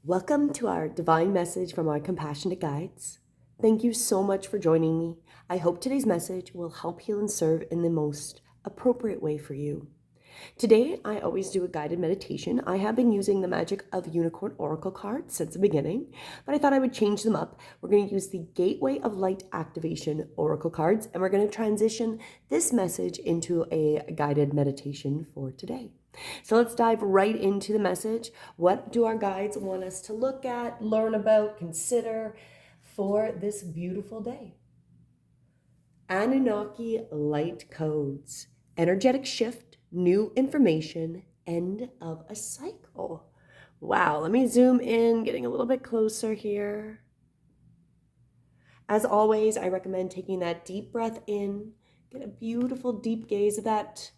Welcome to our divine message from our compassionate guides. Thank you so much for joining me. I hope today's message will help heal and serve in the most appropriate way for you. Today, I always do a guided meditation. I have been using the Magic of Unicorn Oracle cards since the beginning, but I thought I would change them up. We're going to use the Gateway of Light Activation Oracle cards, and we're going to transition this message into a guided meditation for today. So let's dive right into the message. What do our guides want us to look at, learn about, consider for this beautiful day? Anunnaki light codes, energetic shift, new information, end of a cycle. Wow, let me zoom in, getting a little bit closer here. As always, I recommend taking that deep breath in, get a beautiful deep gaze of that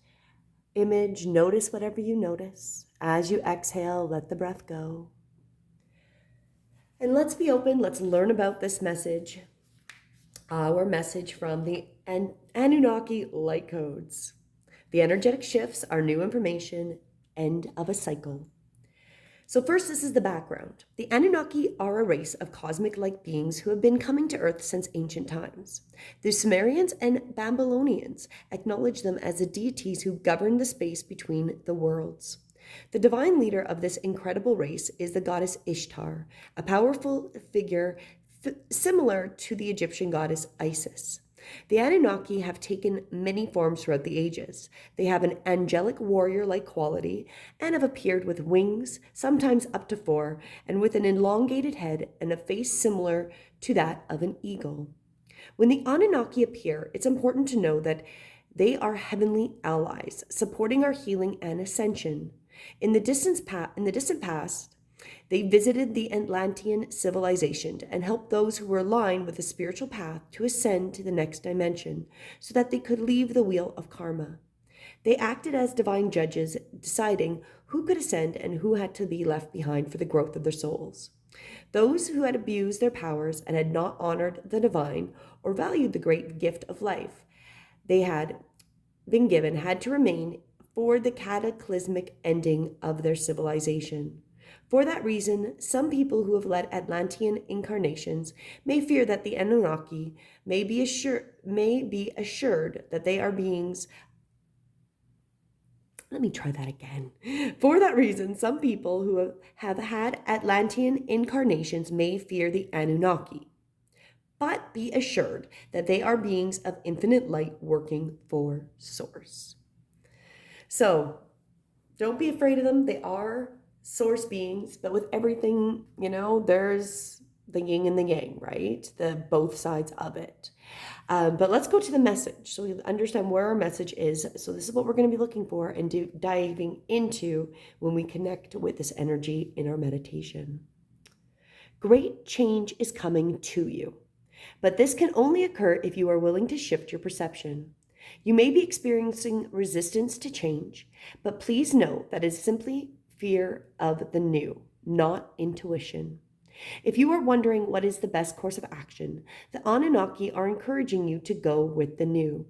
image. Notice whatever you notice. As you exhale, let the breath go. And let's be open. Let's learn about this message. Our message from the Anunnaki light codes. The energetic shifts are new information, end of a cycle. So first, this is the background. The Anunnaki are a race of cosmic light beings who have been coming to Earth since ancient times. The Sumerians and Babylonians acknowledge them as the deities who govern the space between the worlds. The divine leader of this incredible race is the goddess Ishtar, a powerful figure similar to the Egyptian goddess Isis. The Anunnaki have taken many forms throughout the ages. They have an angelic warrior-like quality and have appeared with wings, sometimes up to 4, and with an elongated head and a face similar to that of an eagle. When the Anunnaki appear, it's important to know that they are heavenly allies, supporting our healing and ascension. In the distant past, they visited the Atlantean civilization and helped those who were aligned with the spiritual path to ascend to the next dimension so that they could leave the wheel of karma. They acted as divine judges, deciding who could ascend and who had to be left behind for the growth of their souls. Those who had abused their powers and had not honored the divine or valued the great gift of life they had been given had to remain for the cataclysmic ending of their civilization. For that reason, some people who have led Atlantean incarnations may fear that the Anunnaki may be assured that they are beings. Let me try that again. For that reason, some people who have had Atlantean incarnations may fear the Anunnaki, but be assured that they are beings of infinite light working for Source. So, don't be afraid of them. They are source beings, but with everything, there's the yin and the yang, right? The both sides of it. But let's go to the message so we understand where our message is. So this is what we're going to be looking for and diving into when we connect with this energy in our meditation. Great change is coming to you, but this can only occur if you are willing to shift your perception. You may be experiencing resistance to change, but please know that it is simply fear of the new, not intuition. If you are wondering what is the best course of action, the Anunnaki are encouraging you to go with the new.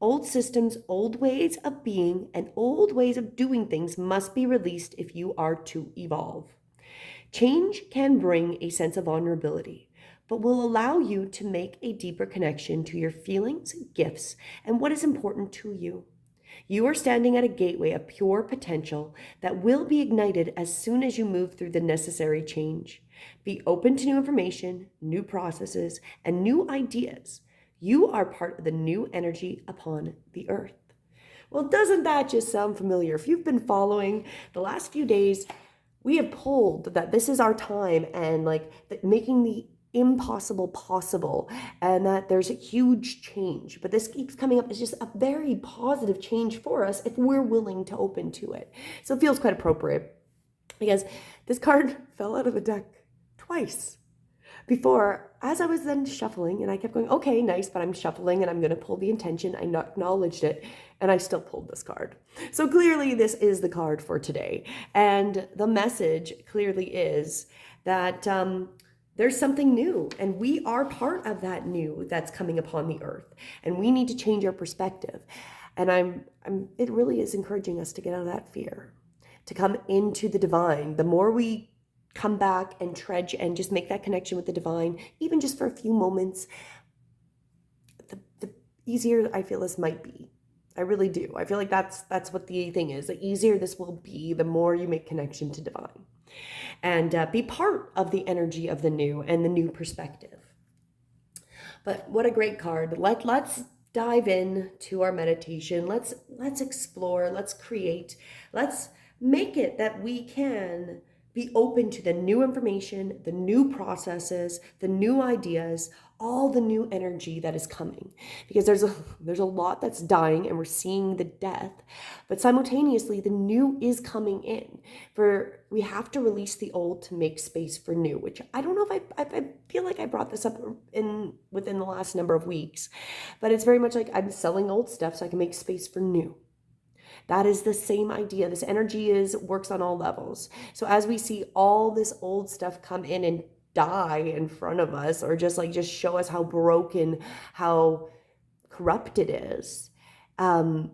Old systems, old ways of being, and old ways of doing things must be released if you are to evolve. Change can bring a sense of vulnerability, but will allow you to make a deeper connection to your feelings, gifts, and what is important to you. You are standing at a gateway of pure potential that will be ignited as soon as you move through the necessary change. Be open to new information, new processes, and new ideas. You are part of the new energy upon the earth. Well, doesn't that just sound familiar? If you've been following the last few days, we have pulled that this is our time and making the impossible possible, and that there's a huge change. But this keeps coming up as just a very positive change for us if we're willing to open to it. So it feels quite appropriate because this card fell out of the deck twice before, as I was then shuffling, and I kept going, okay, nice, but I'm shuffling and I'm going to pull the intention. I acknowledged it, and I still pulled this card. So clearly this is the card for today. And the message clearly is that there's something new, and we are part of that new that's coming upon the earth, and we need to change our perspective. And it really is encouraging us to get out of that fear, to come into the divine. The more we come back and trudge and just make that connection with the divine, even just for a few moments, the easier I feel this might be. I really do. I feel like that's what the thing is. The easier this will be, the more you make connection to divine and be part of the energy of the new and the new perspective. But what a great card. Let's dive in to our meditation. Let's explore, let's create, let's make it that we can be open to the new information, the new processes, the new ideas, all the new energy that is coming. Because there's a lot that's dying and we're seeing the death, but simultaneously the new is coming in. For we have to release the old to make space for new, which I don't know if I feel like I brought this up within the last number of weeks, but it's very much like I'm selling old stuff so I can make space for new. That is the same idea. This energy works on all levels. So as we see all this old stuff come in and die in front of us, or just show us how broken, how corrupt it is, in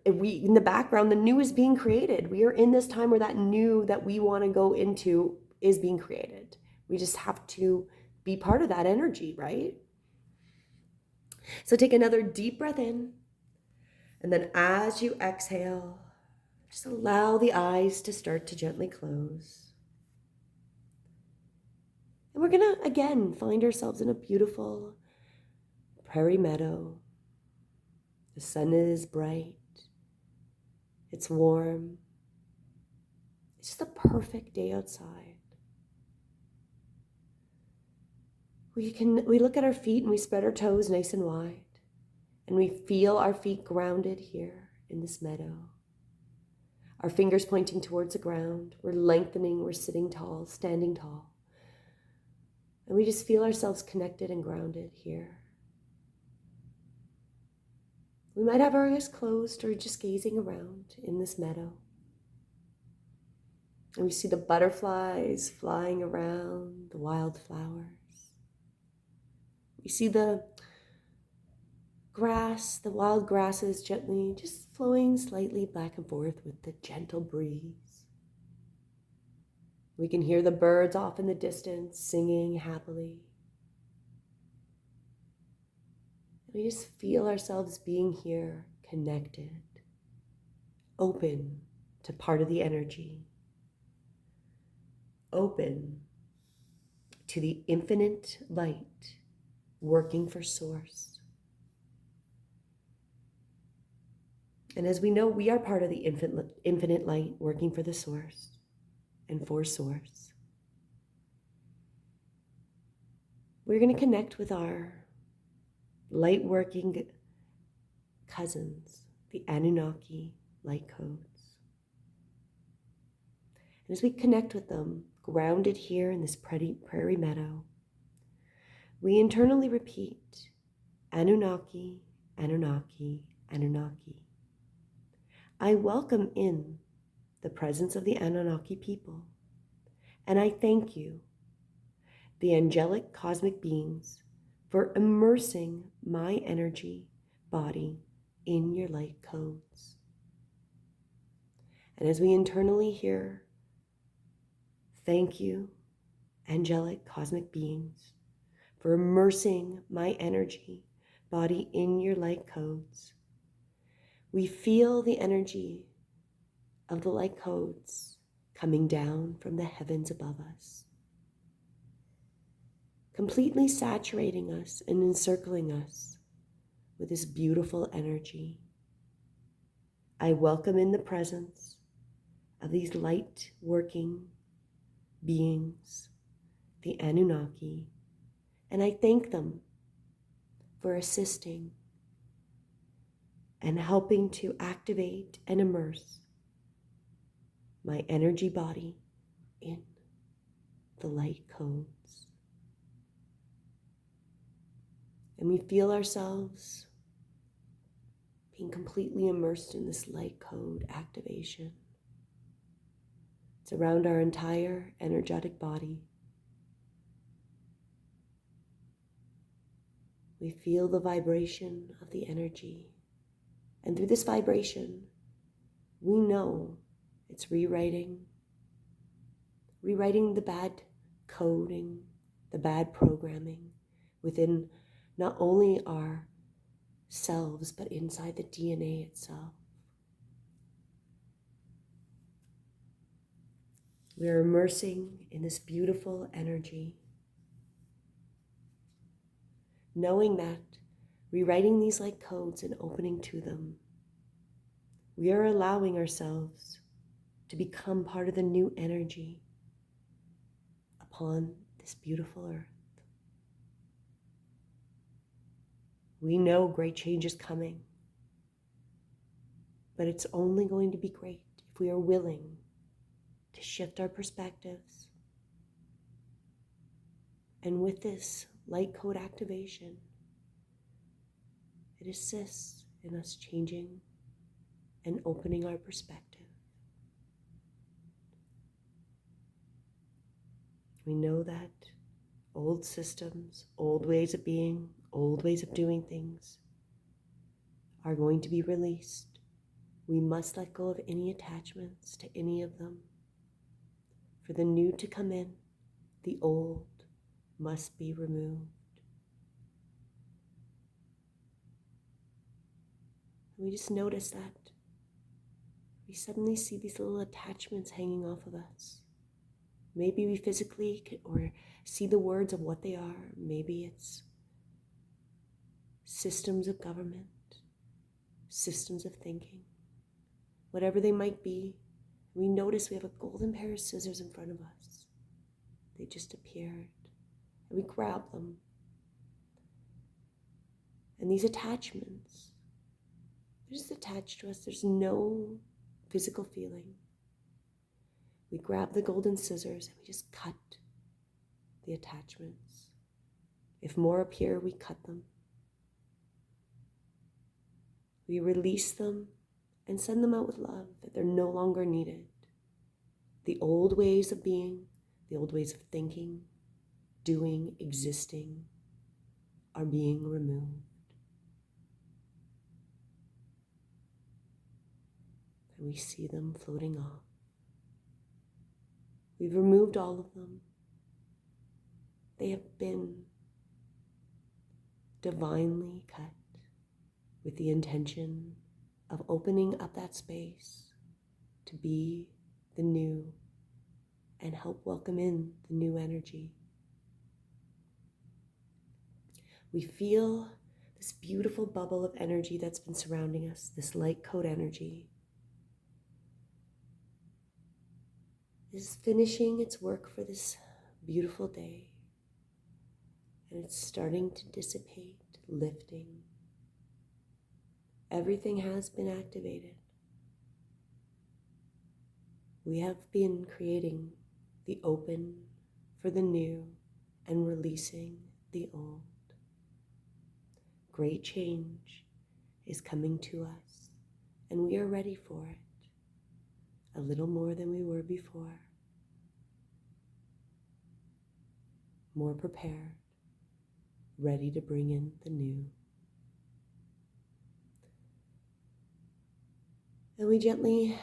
the background, the new is being created. We are in this time where that new that we want to go into is being created. We just have to be part of that energy, right? So take another deep breath in. And then as you exhale, just allow the eyes to start to gently close. And we're going to, again, find ourselves in a beautiful prairie meadow. The sun is bright. It's warm. It's just a perfect day outside. We look at our feet and we spread our toes nice and wide. And we feel our feet grounded here in this meadow. Our fingers pointing towards the ground. We're lengthening, we're sitting tall, standing tall. And we just feel ourselves connected and grounded here. We might have our eyes closed or just gazing around in this meadow. And we see the butterflies flying around, the wildflowers. We see the grass, the wild grasses gently just flowing slightly back and forth with the gentle breeze. We can hear the birds off in the distance singing happily. We just feel ourselves being here, connected, open to part of the energy, open to the infinite light working for Source. And as we know, we are part of the infinite light working for the Source and for Source. We're going to connect with our light working cousins, the Anunnaki light codes. And as we connect with them, grounded here in this prairie meadow, we internally repeat, Anunnaki, Anunnaki, Anunnaki. I welcome in the presence of the Anunnaki people, and I thank you, the angelic cosmic beings, for immersing my energy body in your light codes. And as we internally hear, thank you, angelic cosmic beings, for immersing my energy body in your light codes, we feel the energy of the light codes coming down from the heavens above us, completely saturating us and encircling us with this beautiful energy. I welcome in the presence of these light working beings, the Anunnaki, and I thank them for assisting and helping to activate and immerse my energy body in the light codes. And we feel ourselves being completely immersed in this light code activation. It's around our entire energetic body. We feel the vibration of the energy. And through this vibration, we know it's rewriting rewriting the bad coding, the bad programming within not only ourselves, but inside the DNA itself. We are immersing in this beautiful energy, knowing that rewriting these light codes and opening to them, we are allowing ourselves to become part of the new energy upon this beautiful earth. We know great change is coming, but it's only going to be great if we are willing to shift our perspectives. And with this light code activation, it assists in us changing and opening our perspective. We know that old systems, old ways of being, old ways of doing things are going to be released. We must let go of any attachments to any of them. For the new to come in, the old must be removed. And we just notice that we suddenly see these little attachments hanging off of us. Maybe we physically or see the words of what they are. Maybe it's systems of government, systems of thinking, whatever they might be. We notice we have a golden pair of scissors in front of us. They just appeared, and we grab them. And these attachments, they're just attached to us. There's no physical feeling. We grab the golden scissors and we just cut the attachments. If more appear, we cut them. We release them and send them out with love, that they're no longer needed. The old ways of being, the old ways of thinking, doing, existing, are being removed. And we see them floating off. We've removed all of them. They have been divinely cut with the intention of opening up that space to be the new and help welcome in the new energy. We feel this beautiful bubble of energy that's been surrounding us, this light code energy, is finishing its work for this beautiful day. And it's starting to dissipate, lifting. Everything has been activated. We have been creating the open for the new and releasing the old. Great change is coming to us, and we are ready for it, a little more than we were before. More prepared, ready to bring in the new. And we gently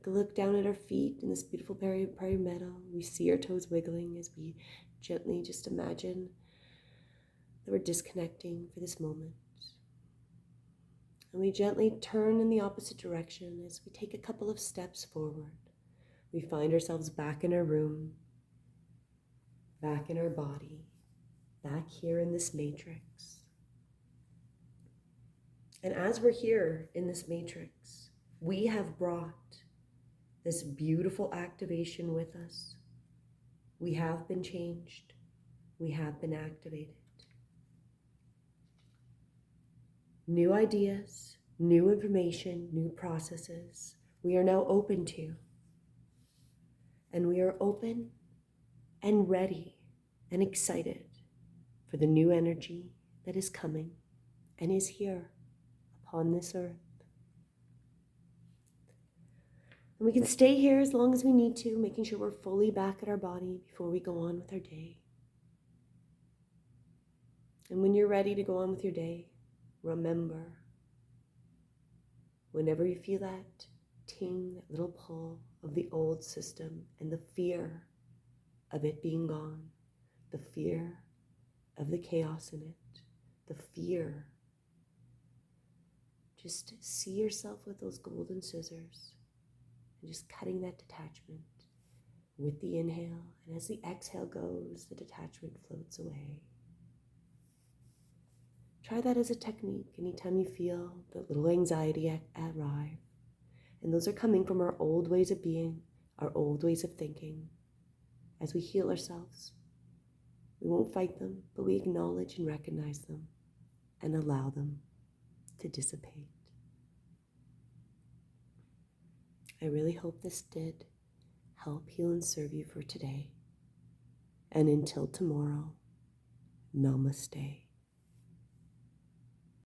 look down at our feet in this beautiful prairie meadow. We see our toes wiggling as we gently just imagine that we're disconnecting for this moment. And we gently turn in the opposite direction as we take a couple of steps forward. We find ourselves back in our room, back in our body, back here in this matrix. And as we're here in this matrix, we have brought this beautiful activation with us. We have been changed. We have been activated. New ideas, new information, new processes, we are now open to. And we are open and ready and excited for the new energy that is coming and is here upon this earth. And we can stay here as long as we need to, making sure we're fully back at our body before we go on with our day. And when you're ready to go on with your day, remember, whenever you feel that ting, that little pull of the old system and the fear of it being gone, the fear of the chaos in it, the fear. Just see yourself with those golden scissors and just cutting that detachment with the inhale. And as the exhale goes, the detachment floats away. Try that as a technique anytime you feel the little anxiety arrive. And those are coming from our old ways of being, our old ways of thinking. As we heal ourselves, we won't fight them, but we acknowledge and recognize them and allow them to dissipate. I really hope this did help heal and serve you for today. And until tomorrow, namaste.